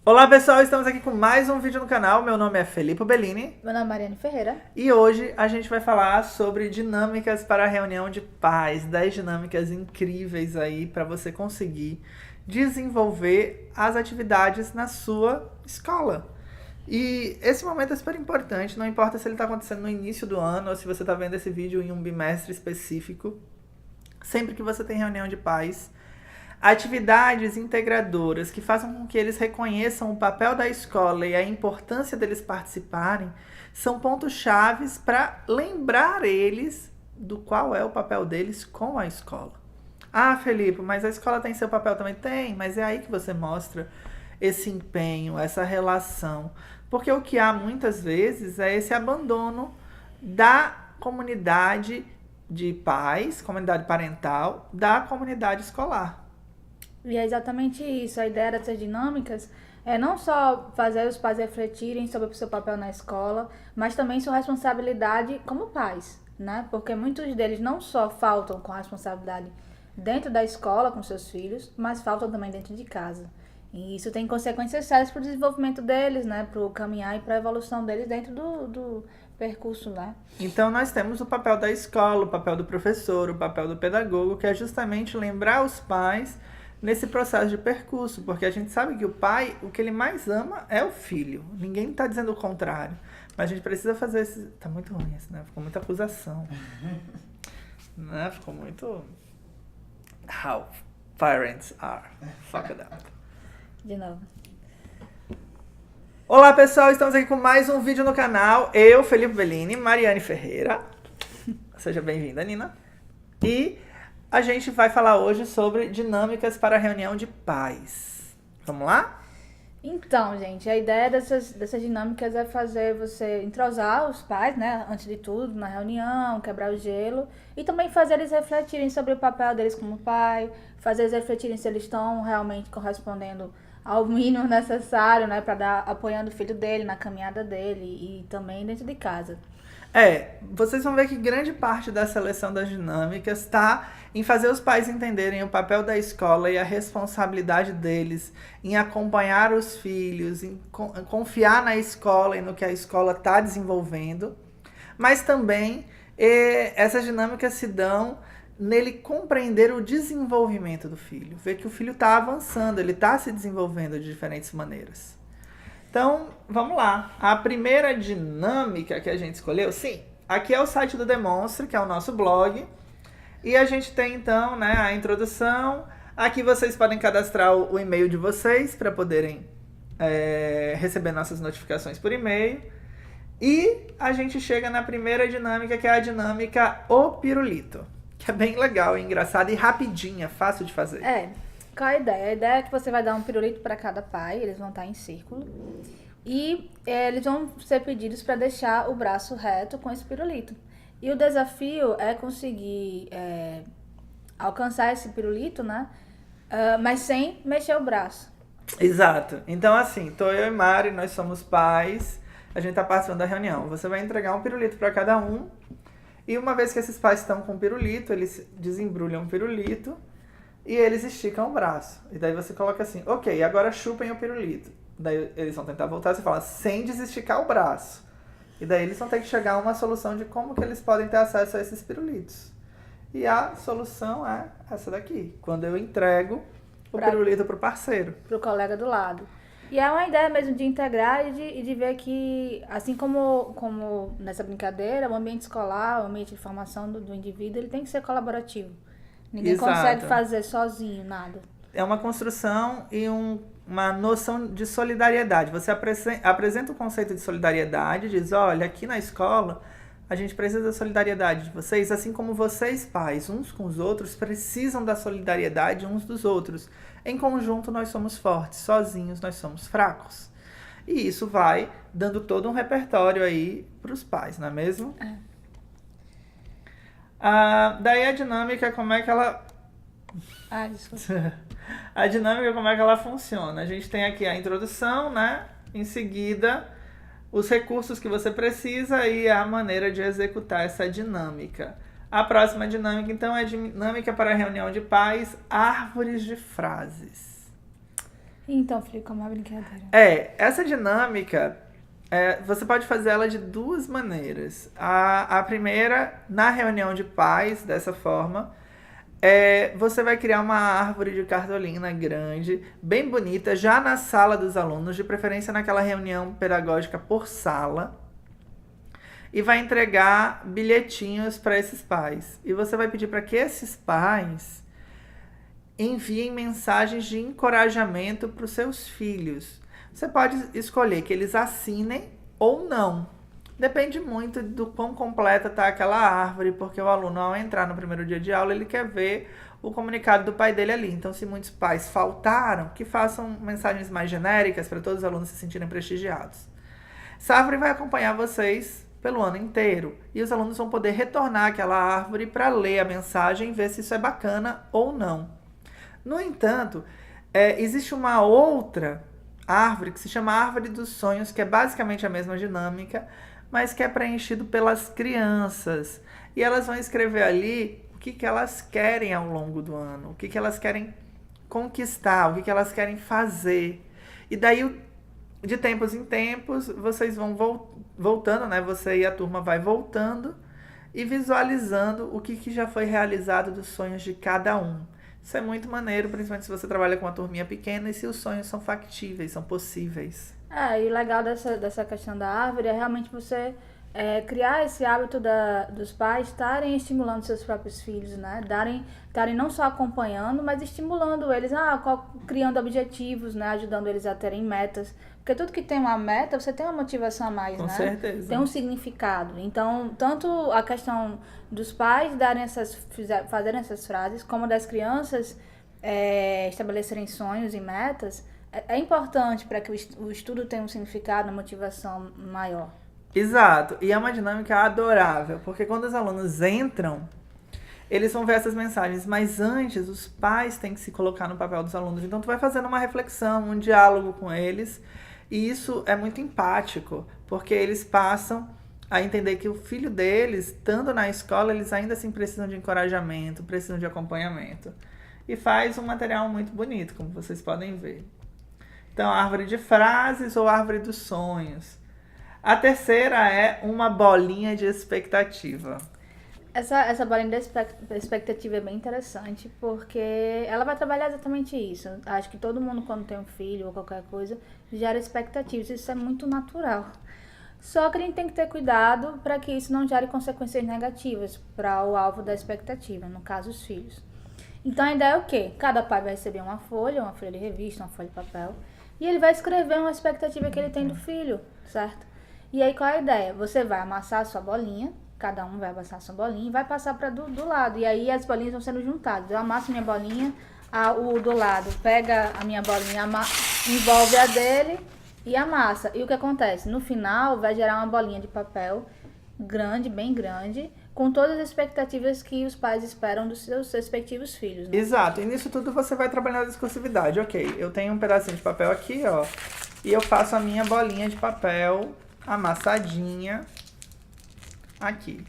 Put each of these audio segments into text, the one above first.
Olá pessoal, estamos aqui com mais um vídeo no canal. Meu nome é Felipe Bellini. Meu nome é Mariane Ferreira. E hoje a gente vai falar sobre dinâmicas para a reunião de pais. 10 dinâmicas incríveis aí para você conseguir desenvolver as atividades na sua escola. E esse momento é super importante, não importa se ele está acontecendo no início do ano ou se você está vendo esse vídeo em um bimestre específico. Sempre que você tem reunião de pais, atividades integradoras que façam com que eles reconheçam o papel da escola e a importância deles participarem são pontos chaves para lembrar eles do qual é o papel deles com a escola. Ah, Felipe, mas a escola tem seu papel também? Tem, mas é aí que você mostra esse empenho, essa relação. Porque o que há muitas vezes é esse abandono da comunidade de pais, comunidade parental, da comunidade escolar. E é exatamente isso. A ideia dessas dinâmicas é não só fazer os pais refletirem sobre o seu papel na escola, mas também sua responsabilidade como pais, né? Porque muitos deles não só faltam com a responsabilidade dentro da escola com seus filhos, mas faltam também dentro de casa. E isso tem consequências sérias para o desenvolvimento deles, né? Para o caminhar e para a evolução deles dentro do percurso, né? Então nós temos o papel da escola, o papel do professor, o papel do pedagogo, que é justamente lembrar os pais nesse processo de percurso, porque a gente sabe que o pai, o que ele mais ama é o filho. Ninguém está dizendo o contrário. Mas a gente precisa fazer esse... Tá muito ruim isso, né? Ficou muita acusação. Né? Ficou muito... How parents are fucked up. De novo. Olá pessoal, estamos aqui com mais um vídeo no canal. Eu, Felipe Bellini, Mariane Ferreira. Seja bem-vinda, Nina. E a gente vai falar hoje sobre dinâmicas para a reunião de pais. Vamos lá? Então, gente, a ideia dessas dinâmicas é fazer você entrosar os pais, né, antes de tudo, na reunião, quebrar o gelo, e também fazer eles refletirem sobre o papel deles como pai, fazer eles refletirem se eles estão realmente correspondendo ao mínimo necessário, né, para dar apoiando o filho dele na caminhada dele e também dentro de casa. Vocês vão ver que grande parte da seleção das dinâmicas está em fazer os pais entenderem o papel da escola e a responsabilidade deles em acompanhar os filhos, em confiar na escola e no que a escola está desenvolvendo. Mas também essas dinâmicas se dão nele compreender o desenvolvimento do filho, ver que o filho está avançando, ele está se desenvolvendo de diferentes maneiras. Então, vamos lá. A primeira dinâmica que a gente escolheu, sim, aqui é o site do Demonstre, que é o nosso blog. E a gente tem, então, né, a introdução. Aqui vocês podem cadastrar o e-mail de vocês para poderem receber nossas notificações por e-mail. E a gente chega na primeira dinâmica, que é a dinâmica O Pirulito, que é bem legal, engraçada e rapidinha, fácil de fazer. Qual a ideia? A ideia é que você vai dar um pirulito para cada pai, eles vão estar em círculo. E eles vão ser pedidos para deixar o braço reto com esse pirulito. E o desafio é conseguir alcançar esse pirulito, né? Mas sem mexer o braço. Exato. Então, assim, tô eu e Mari, nós somos pais, a gente tá participando da reunião. Você vai entregar um pirulito para cada um. E uma vez que esses pais estão com o pirulito, eles desembrulham o pirulito e eles esticam o braço. E daí você coloca assim, ok, agora chupem o pirulito. Daí eles vão tentar voltar e você fala, sem desesticar o braço. E daí eles vão ter que chegar a uma solução de como que eles podem ter acesso a esses pirulitos. E a solução é essa daqui. Quando eu entrego o pirulito pro parceiro. Pro colega do lado. E é uma ideia mesmo de integrar e de ver que, assim como nessa brincadeira, o ambiente escolar, o ambiente de formação do indivíduo, ele tem que ser colaborativo. Ninguém consegue fazer sozinho nada. É uma construção e uma noção de solidariedade. Você apresenta o conceito de solidariedade, diz, olha, aqui na escola a gente precisa da solidariedade de vocês, assim como vocês, pais, uns com os outros, precisam da solidariedade uns dos outros. Em conjunto nós somos fortes, sozinhos nós somos fracos. E isso vai dando todo um repertório aí para os pais, não é mesmo? Daí a dinâmica, como é que ela... Desculpa. A dinâmica, como é que ela funciona? A gente tem aqui a introdução, né? Em seguida, os recursos que você precisa e a maneira de executar essa dinâmica. A próxima dinâmica, então, é a dinâmica para a reunião de pais, árvores de frases. Então, fica uma brincadeira. Essa dinâmica, você pode fazer ela de duas maneiras. A primeira, na reunião de pais, dessa forma, você vai criar uma árvore de cartolina grande, bem bonita, já na sala dos alunos, de preferência naquela reunião pedagógica por sala, e vai entregar bilhetinhos para esses pais. E você vai pedir para que esses pais enviem mensagens de encorajamento para os seus filhos. Você pode escolher que eles assinem ou não. Depende muito do quão completa está aquela árvore, porque o aluno, ao entrar no primeiro dia de aula, ele quer ver o comunicado do pai dele ali. Então, se muitos pais faltaram, que façam mensagens mais genéricas para todos os alunos se sentirem prestigiados. Essa árvore vai acompanhar vocês pelo ano inteiro, e os alunos vão poder retornar àquela árvore para ler a mensagem e ver se isso é bacana ou não. No entanto, existe uma outra árvore que se chama Árvore dos Sonhos, que é basicamente a mesma dinâmica, mas que é preenchido pelas crianças. E elas vão escrever ali o que elas querem ao longo do ano, o que elas querem conquistar, o que elas querem fazer. E daí, de tempos em tempos, vocês vão voltando, né? Você e a turma vai voltando e visualizando o que já foi realizado dos sonhos de cada um. Isso é muito maneiro, principalmente se você trabalha com uma turminha pequena e se os sonhos são factíveis, são possíveis. E o legal dessa questão da árvore é realmente você criar esse hábito dos pais estarem estimulando seus próprios filhos, né? Estarem não só acompanhando, mas estimulando eles, criando objetivos, né? Ajudando eles a terem metas. Porque tudo que tem uma meta, você tem uma motivação a mais, Com né? certeza. Tem um significado. Então, tanto a questão dos pais fazerem essas frases, como das crianças estabelecerem sonhos e metas, é importante para que o estudo tenha um significado, uma motivação maior. Exato, e é uma dinâmica adorável, porque quando os alunos entram, eles vão ver essas mensagens, mas antes os pais têm que se colocar no papel dos alunos. Então tu vai fazendo uma reflexão, um diálogo com eles, e isso é muito empático, porque eles passam a entender que o filho deles, estando na escola, eles ainda assim precisam de encorajamento, precisam de acompanhamento. E faz um material muito bonito, como vocês podem ver. Então, árvore de frases ou árvore dos sonhos. A terceira é uma bolinha de expectativa. Essa bolinha de expectativa é bem interessante, porque ela vai trabalhar exatamente isso. Acho que todo mundo, quando tem um filho ou qualquer coisa, gera expectativas. Isso é muito natural. Só que a gente tem que ter cuidado para que isso não gere consequências negativas para o alvo da expectativa, no caso, os filhos. Então, a ideia é o quê? Cada pai vai receber uma folha de revista, uma folha de papel, e ele vai escrever uma expectativa que ele tem do filho, certo? E aí, qual é a ideia? Você vai amassar a sua bolinha, cada um vai amassar a sua bolinha e vai passar para do lado. E aí, as bolinhas vão sendo juntadas. Eu amasso minha bolinha, o do lado pega a minha bolinha, envolve a dele e amassa. E o que acontece? No final, vai gerar uma bolinha de papel grande, bem grande, com todas as expectativas que os pais esperam dos seus respectivos filhos, né? Exato, e nisso tudo você vai trabalhando a discursividade. Ok, eu tenho um pedacinho de papel aqui, ó, e eu faço a minha bolinha de papel amassadinha aqui.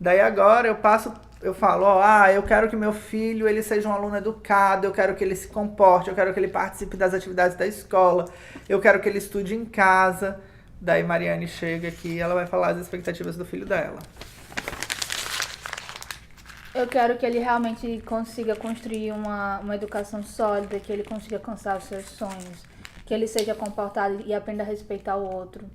Daí agora eu falo, eu quero que meu filho ele seja um aluno educado, eu quero que ele se comporte, eu quero que ele participe das atividades da escola, eu quero que ele estude em casa. Daí Mariane chega aqui e ela vai falar as expectativas do filho dela. Eu quero que ele realmente consiga construir uma educação sólida, que ele consiga alcançar os seus sonhos, que ele seja comportado e aprenda a respeitar o outro.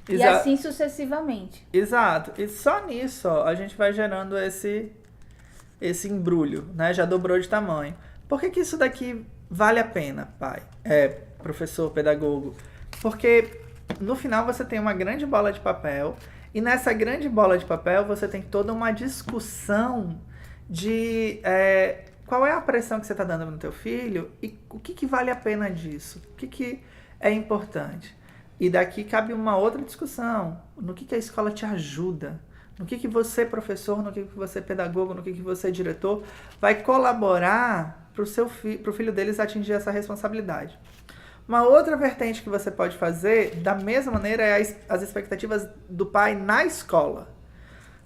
E assim sucessivamente. Exato. E só nisso, ó, a gente vai gerando esse embrulho, né? Já dobrou de tamanho. Por que isso daqui vale a pena, pai? Professor, pedagogo? Porque no final você tem uma grande bola de papel e nessa grande bola de papel você tem toda uma discussão de qual é a pressão que você está dando no teu filho e o que vale a pena disso, o que é importante. E daqui cabe uma outra discussão, no que a escola te ajuda, no que você, professor, no que você, pedagogo, no que você, diretor, vai colaborar para o filho deles atingir essa responsabilidade. Uma outra vertente que você pode fazer, da mesma maneira, é as expectativas do pai na escola.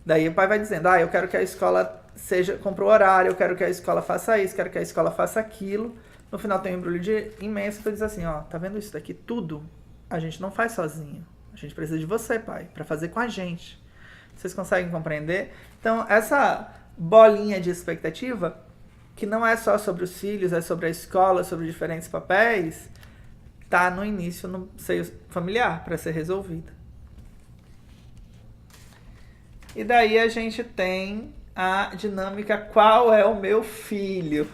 Daí o pai vai dizendo, eu quero que a escola cumpra o horário, eu quero que a escola faça isso, quero que a escola faça aquilo. No final tem um embrulho imenso que diz assim, ó, tá vendo isso daqui tudo? A gente não faz sozinho. A gente precisa de você, pai, pra fazer com a gente. Vocês conseguem compreender? Então, essa bolinha de expectativa, que não é só sobre os filhos, é sobre a escola, sobre diferentes papéis, tá no início no seio familiar para ser resolvida. E daí a gente tem a dinâmica qual é o meu filho,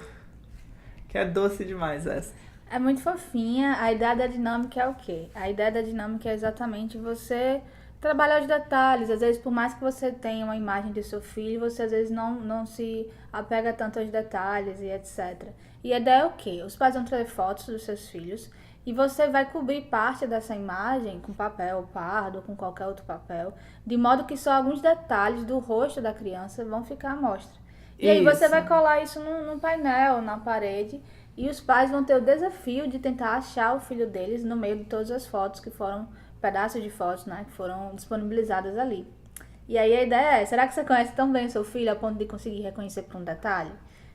que é doce demais essa. É muito fofinha. A ideia da dinâmica é o quê? A ideia da dinâmica é exatamente você trabalhar os detalhes. Às vezes, por mais que você tenha uma imagem de seu filho, você às vezes não se apega tanto aos detalhes e etc. E a ideia é o quê? Os pais vão trazer fotos dos seus filhos e você vai cobrir parte dessa imagem com papel pardo ou com qualquer outro papel, de modo que só alguns detalhes do rosto da criança vão ficar à mostra. E aí você vai colar isso num painel, na parede, e os pais vão ter o desafio de tentar achar o filho deles no meio de todas as fotos que foram, pedaços de fotos, né, que foram disponibilizadas ali. E aí a ideia é, será que você conhece tão bem o seu filho a ponto de conseguir reconhecer por um detalhe?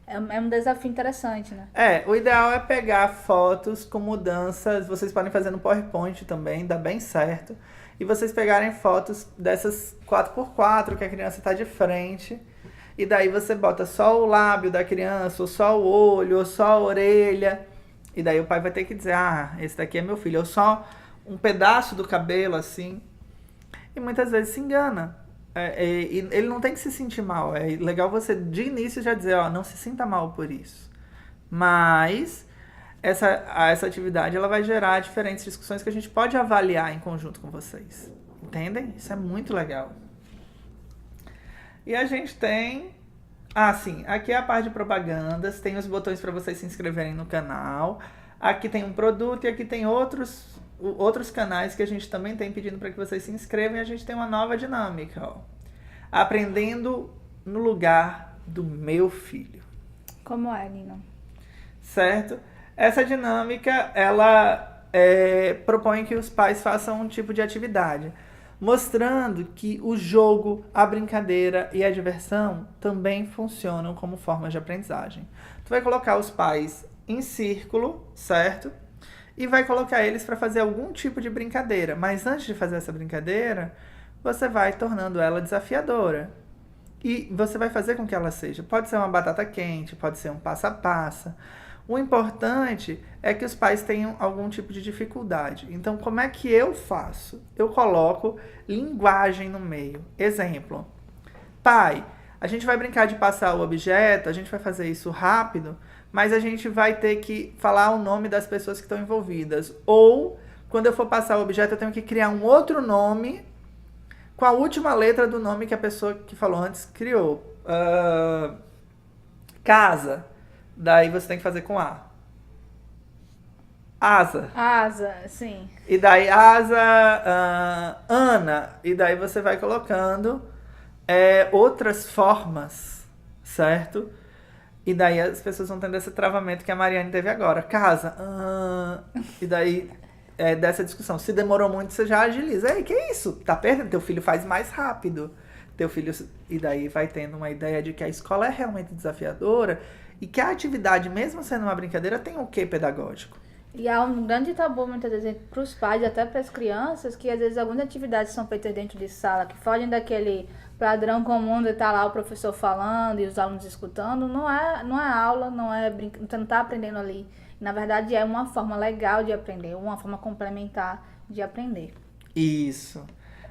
É um desafio interessante, né? O ideal é pegar fotos com mudanças, vocês podem fazer no PowerPoint também, dá bem certo. E vocês pegarem fotos dessas 4x4 que a criança está de frente, e daí você bota só o lábio da criança, ou só o olho, ou só a orelha, e daí o pai vai ter que dizer, esse daqui é meu filho, ou só um pedaço do cabelo, assim, e muitas vezes se engana. E ele não tem que se sentir mal. É legal você, de início, já dizer, não se sinta mal por isso. Mas essa atividade ela vai gerar diferentes discussões que a gente pode avaliar em conjunto com vocês. Entendem? Isso é muito legal. E a gente tem... sim, aqui é a parte de propagandas. Tem os botões para vocês se inscreverem no canal. Aqui tem um produto e aqui tem outros canais que a gente também tem pedindo para que vocês se inscrevam, e a gente tem uma nova dinâmica, ó. Aprendendo no lugar do meu filho. Como é, Nina? Certo? Essa dinâmica, ela propõe que os pais façam um tipo de atividade, mostrando que o jogo, a brincadeira e a diversão também funcionam como formas de aprendizagem. Tu vai colocar os pais em círculo, certo? E vai colocar eles para fazer algum tipo de brincadeira. Mas antes de fazer essa brincadeira, você vai tornando ela desafiadora. E você vai fazer com que ela seja. Pode ser uma batata quente, pode ser um passa-passa. O importante é que os pais tenham algum tipo de dificuldade. Então, como é que eu faço? Eu coloco linguagem no meio. Exemplo. Pai, a gente vai brincar de passar o objeto, a gente vai fazer isso rápido, mas a gente vai ter que falar o nome das pessoas que estão envolvidas. Ou, quando eu for passar o objeto, eu tenho que criar um outro nome com a última letra do nome que a pessoa que falou antes criou. Casa. Daí você tem que fazer com A. Asa. Asa, sim. E daí asa, Ana. E daí você vai colocando outras formas, certo? E daí as pessoas vão tendo esse travamento que a Mariane teve agora. Casa. E daí, dessa discussão. Se demorou muito, você já agiliza. Ei, que isso? Tá perdendo? Teu filho faz mais rápido. Teu filho... E daí vai tendo uma ideia de que a escola é realmente desafiadora e que a atividade, mesmo sendo uma brincadeira, tem um quê pedagógico. E há um grande tabu, muitas vezes, para os pais e até para as crianças, que às vezes algumas atividades são feitas dentro de sala, que fogem daquele padrão comum de estar lá o professor falando e os alunos escutando. Não é aula, você não está aprendendo ali. Na verdade, é uma forma legal de aprender, uma forma complementar de aprender. Isso.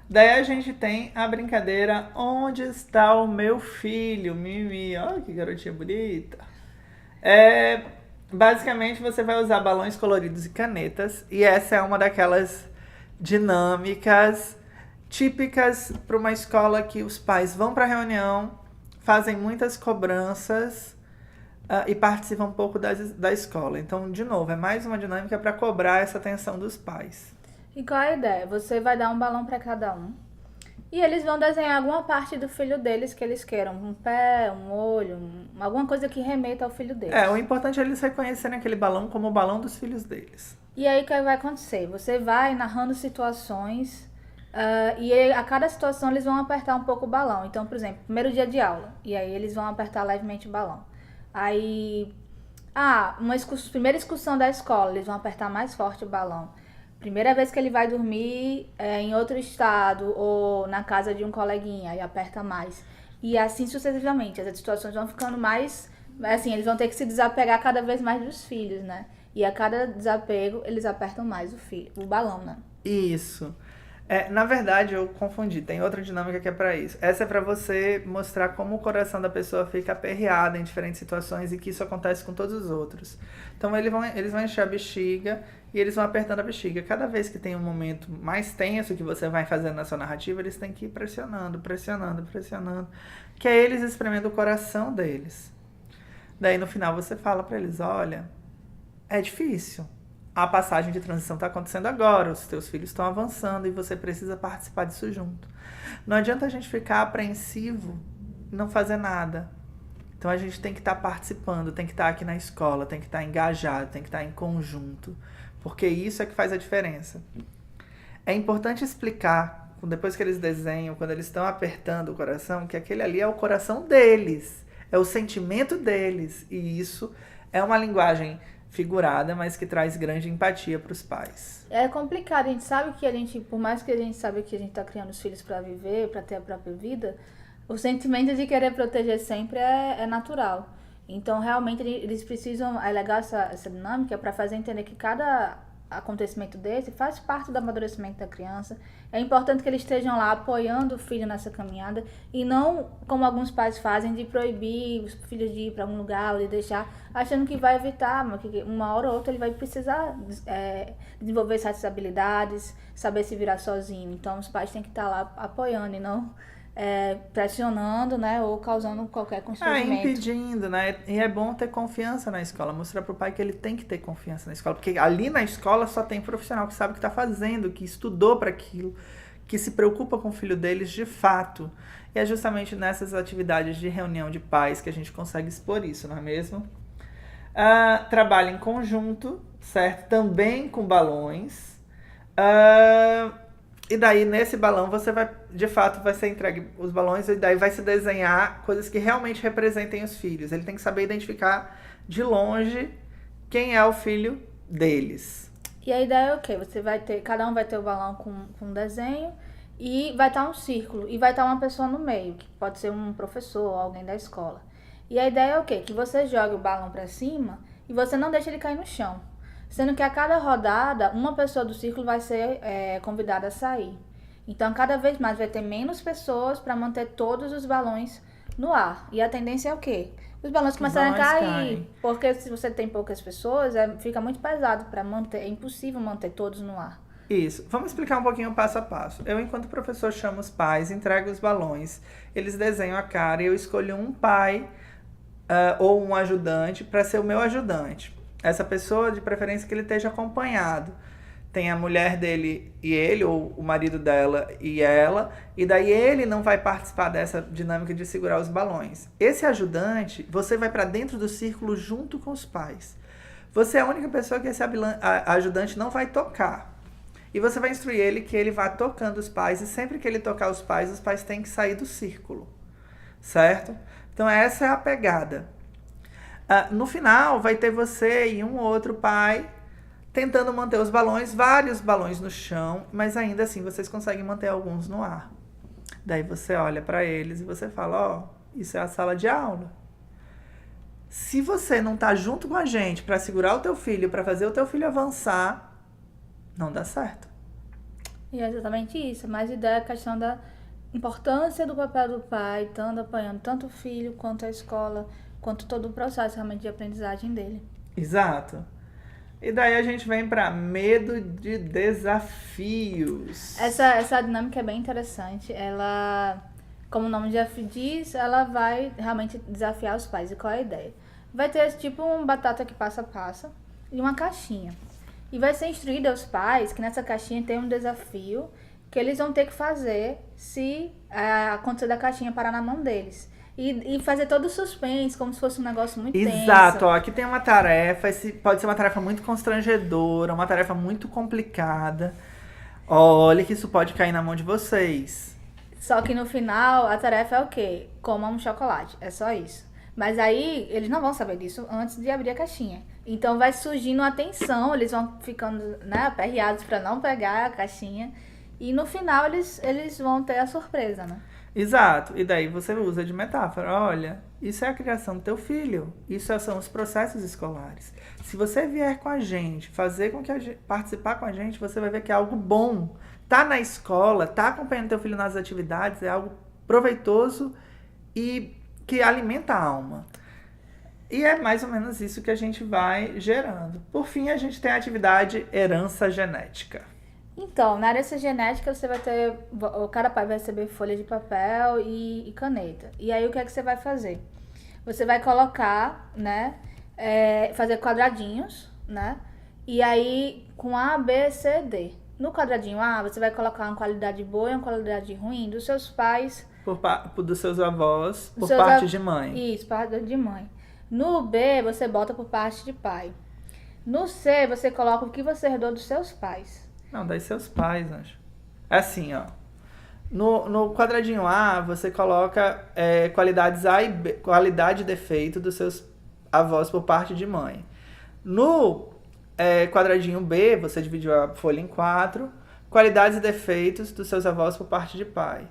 Daí a gente tem a brincadeira Onde está o meu filho? Mimi, olha que garotinha bonita. Basicamente, você vai usar balões coloridos e canetas. E essa é uma daquelas dinâmicas típicas para uma escola que os pais vão para a reunião, fazem muitas cobranças e participam um pouco da escola. Então, de novo, é mais uma dinâmica para cobrar essa atenção dos pais. E qual é a ideia? Você vai dar um balão para cada um. E eles vão desenhar alguma parte do filho deles que eles queiram. Um pé, um olho, alguma coisa que remeta ao filho deles. O importante é eles reconhecerem aquele balão como o balão dos filhos deles. E aí o que vai acontecer? Você vai narrando situações e a cada situação eles vão apertar um pouco o balão. Então, por exemplo, primeiro dia de aula. E aí eles vão apertar levemente o balão. Aí Primeira excursão da escola, eles vão apertar mais forte o balão. Primeira vez que ele vai dormir em outro estado ou na casa de um coleguinha, aí aperta mais. E assim sucessivamente, as situações vão ficando mais... Assim, eles vão ter que se desapegar cada vez mais dos filhos, né? E a cada desapego, eles apertam mais o balão, né? Isso. Na verdade, eu confundi. Tem outra dinâmica que é pra isso. Essa é pra você mostrar como o coração da pessoa fica aperreado em diferentes situações e que isso acontece com todos os outros. Então, eles vão encher a bexiga e eles vão apertando a bexiga. Cada vez que tem um momento mais tenso que você vai fazendo na sua narrativa, eles têm que ir pressionando, pressionando, pressionando. Que é eles espremendo o coração deles. Daí, no final, você fala pra eles, olha, é difícil. A passagem de transição está acontecendo agora, os teus filhos estão avançando e você precisa participar disso junto. Não adianta a gente ficar apreensivo e não fazer nada. Então a gente tem que estar participando, tem que estar aqui na escola, tem que estar engajado, tem que estar em conjunto, porque isso é que faz a diferença. É importante explicar, depois que eles desenham, quando eles estão apertando o coração, que aquele ali é o coração deles, é o sentimento deles, e isso é uma linguagem figurada, mas que traz grande empatia para os pais. É complicado, a gente sabe que por mais que a gente sabe que a gente tá criando os filhos para viver, para ter a própria vida, o sentimento de querer proteger sempre é natural. Então, realmente, eles precisam, é legal essa dinâmica para fazer entender que cada acontecimento desse faz parte do amadurecimento da criança. É importante que eles estejam lá apoiando o filho nessa caminhada e não, como alguns pais fazem, de proibir os filhos de ir para algum lugar ou de deixar, achando que vai evitar, mas que uma hora ou outra ele vai precisar desenvolver certas habilidades, saber se virar sozinho. Então, os pais têm que estar lá apoiando e não pressionando, né, ou causando qualquer constrangimento. Impedindo, né? E é bom ter confiança na escola, mostrar pro pai que ele tem que ter confiança na escola, porque ali na escola só tem profissional que sabe o que tá fazendo, que estudou para aquilo, que se preocupa com o filho deles de fato. E é justamente nessas atividades de reunião de pais que a gente consegue expor isso, não é mesmo? Trabalho em conjunto, certo? Também com balões. E daí, nesse balão, você vai, de fato, vai ser entregue os balões e daí vai se desenhar coisas que realmente representem os filhos. Ele tem que saber identificar de longe quem é o filho deles. E a ideia é o quê? Cada um vai ter o balão com um desenho e vai estar um círculo e vai estar uma pessoa no meio, que pode ser um professor ou alguém da escola. E a ideia é o quê? Que você jogue o balão para cima e você não deixa ele cair no chão. Sendo que a cada rodada, uma pessoa do círculo vai ser convidada a sair. Então, cada vez mais vai ter menos pessoas para manter todos os balões no ar. E a tendência é o quê? Os balões começarem a cair. Porque se você tem poucas pessoas, fica muito pesado para manter. É impossível manter todos no ar. Isso. Vamos explicar um pouquinho passo a passo. Eu, enquanto professor, chamo os pais, entrego os balões, eles desenham a cara e eu escolho um pai ou um ajudante para ser o meu ajudante. Essa pessoa, de preferência, que ele esteja acompanhado. Tem a mulher dele e ele, ou o marido dela e ela, e daí ele não vai participar dessa dinâmica de segurar os balões. Esse ajudante, você vai para dentro do círculo junto com os pais. Você é a única pessoa que esse ajudante não vai tocar. E você vai instruir ele que ele vá tocando os pais, e sempre que ele tocar os pais têm que sair do círculo. Certo? Então essa é a pegada. No final, vai ter você e um outro pai tentando manter os balões, vários balões no chão, mas ainda assim vocês conseguem manter alguns no ar. Daí você olha para eles e você fala, isso é a sala de aula. Se você não tá junto com a gente para segurar o teu filho, para fazer o teu filho avançar, não dá certo. E é exatamente isso, mas a ideia é a questão da importância do papel do pai, estando apoiando tanto o filho quanto a escola, quanto todo o processo realmente de aprendizagem dele. Exato. E daí a gente vem para medo de desafios. Essa dinâmica é bem interessante. Ela, como o nome já diz, ela vai realmente desafiar os pais. E qual é a ideia? Vai ter tipo um batata que passa e uma caixinha. E vai ser instruído aos pais que nessa caixinha tem um desafio que eles vão ter que fazer se acontecer da caixinha parar na mão deles. E fazer todo o suspense, como se fosse um negócio muito tenso. Exato, aqui tem uma tarefa, pode ser uma tarefa muito constrangedora, uma tarefa muito complicada. Olha que isso pode cair na mão de vocês. Só que no final, a tarefa é o quê? Coma um chocolate, é só isso. Mas aí eles não vão saber disso antes de abrir a caixinha. Então vai surgindo a tensão, eles vão ficando, né, aperreados para não pegar a caixinha. E no final eles vão ter a surpresa, né? Exato. E daí você usa de metáfora. Olha, isso é a criação do teu filho. Isso são os processos escolares. Se você vier com a gente, fazer com que participar com a gente, você vai ver que é algo bom. Tá na escola, tá acompanhando teu filho nas atividades, é algo proveitoso e que alimenta a alma. E é mais ou menos isso que a gente vai gerando. Por fim, a gente tem a atividade herança genética. Então, na herança genética, você vai ter. Cada pai vai receber folha de papel e caneta. E aí, o que é que você vai fazer? Você vai colocar, né? Fazer quadradinhos, né? E aí, com A, B, C, D. No quadradinho A, você vai colocar uma qualidade boa e uma qualidade ruim dos seus pais. Dos seus avós, por parte de mãe. Isso, parte de mãe. No B, você bota por parte de pai. No C, você coloca o que você herdou dos seus pais. Não, das seus pais, acho. É assim, ó. No quadradinho A, você coloca qualidades A e B, qualidade e defeito dos seus avós por parte de mãe. No quadradinho B, você dividiu a folha em 4, qualidades e defeitos dos seus avós por parte de pai.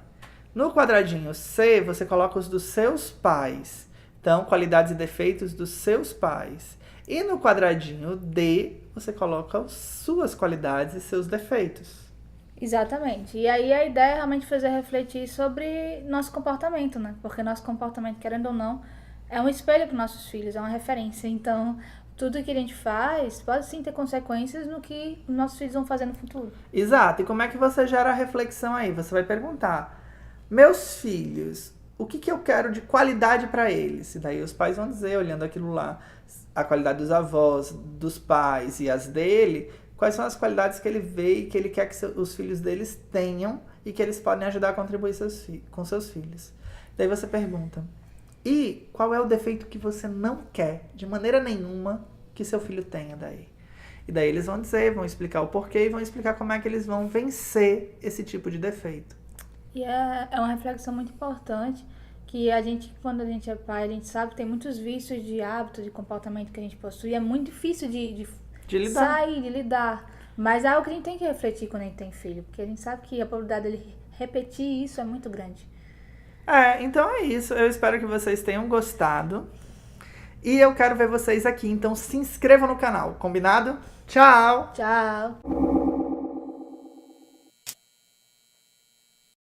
No quadradinho C, você coloca os dos seus pais. Então, qualidades e defeitos dos seus pais. E no quadradinho D, você coloca as suas qualidades e seus defeitos. Exatamente. E aí a ideia é realmente fazer refletir sobre nosso comportamento, né? Porque nosso comportamento, querendo ou não, é um espelho para nossos filhos, é uma referência. Então, tudo que a gente faz pode sim ter consequências no que nossos filhos vão fazer no futuro. Exato. E como é que você gera a reflexão aí? Você vai perguntar: meus filhos, o que eu quero de qualidade para eles? E daí os pais vão dizer, olhando aquilo lá, a qualidade dos avós, dos pais e as dele, quais são as qualidades que ele vê e que ele quer que os filhos deles tenham e que eles podem ajudar a contribuir com seus filhos. Daí você pergunta: e qual é o defeito que você não quer, de maneira nenhuma, que seu filho tenha daí? E daí eles vão dizer, vão explicar o porquê e vão explicar como é que eles vão vencer esse tipo de defeito. E é uma reflexão muito importante, que a gente, quando a gente é pai, a gente sabe que tem muitos vícios de hábito, de comportamento que a gente possui. É muito difícil de lidar. Sair, de lidar. Mas é algo que a gente tem que refletir quando a gente tem filho, porque a gente sabe que a probabilidade dele repetir isso é muito grande. Então é isso. Eu espero que vocês tenham gostado. E eu quero ver vocês aqui. Então se inscrevam no canal, combinado? Tchau! Tchau!